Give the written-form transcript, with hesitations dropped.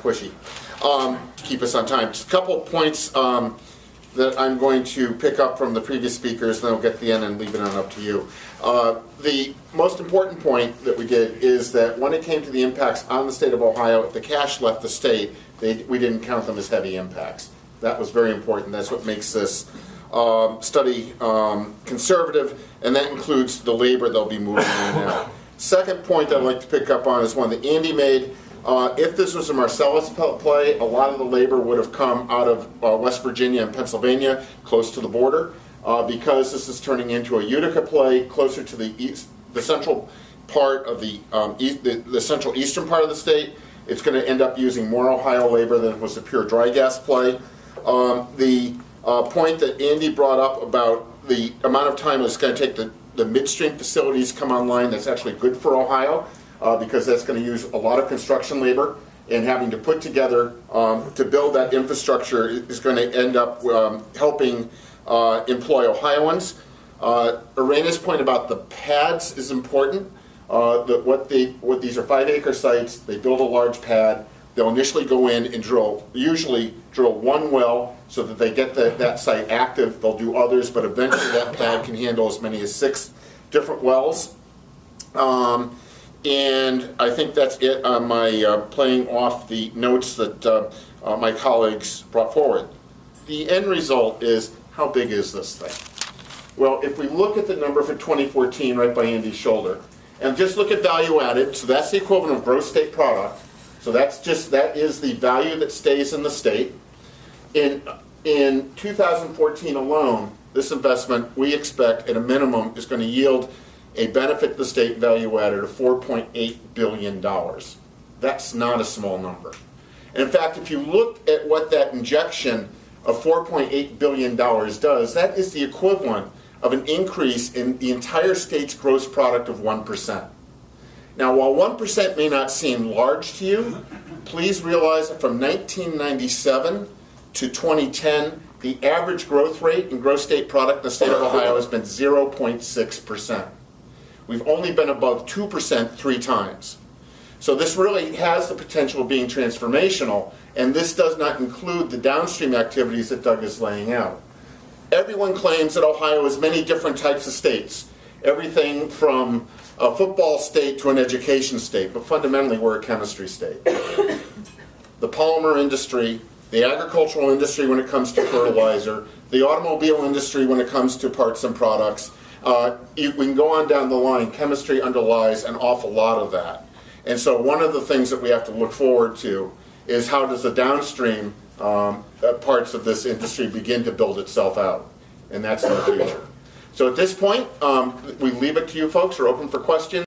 pushy to keep us on time. Just a couple points that I'm going to pick up from the previous speakers, then I'll get to the end and leave it on up to you. The most important point that we did is that when it came to the impacts on the state of Ohio, if the cash left the state, we didn't count them as heavy impacts. That was very important. That's what makes this study conservative, and that includes the labor they'll be moving in now. Second point I'd like to pick up on is one that Andy made. If this was a Marcellus play, a lot of the labor would have come out of West Virginia and Pennsylvania, close to the border. Because this is turning into a Utica play, closer to the central part of the central eastern part of the state, it's going to end up using more Ohio labor than it was a pure dry gas play. The point that Andy brought up about the amount of time it's going to take the midstream facilities come online, that's actually good for Ohio, because that's going to use a lot of construction labor, and having to put together to build that infrastructure is going to end up helping employ Ohioans. Iryna's point about the pads is important. What these are 5-acre sites. They build a large pad. They'll initially go in and usually drill one well so that they get that site active. They'll do others, but eventually that pad can handle as many as 6 different wells. And I think that's it on my playing off the notes that my colleagues brought forward. The end result is, how big is this thing? Well, if we look at the number for 2014 right by Andy's shoulder, and just look at value added, so that's the equivalent of gross state product. So that is the value that stays in the state. In 2014 alone, this investment, we expect at a minimum, is going to yield a benefit to the state value added of $4.8 billion. That's not a small number. And in fact, if you look at what that injection of $4.8 billion does, that is the equivalent of an increase in the entire state's gross product of 1%. Now, while 1% may not seem large to you, please realize that from 1997 to 2010, the average growth rate in gross state product in the state of Ohio has been 0.6%. We've only been above 2% 3 times. So this really has the potential of being transformational, and this does not include the downstream activities that Doug is laying out. Everyone claims that Ohio has many different types of states, everything from a football state to an education state, but fundamentally we're a chemistry state. The polymer industry, the agricultural industry when it comes to fertilizer, the automobile industry when it comes to parts and products, we can go on down the line. Chemistry underlies an awful lot of that. And so one of the things that we have to look forward to is how does the downstream parts of this industry begin to build itself out. And that's the future. So at this point, we leave it to you folks. We're open for questions.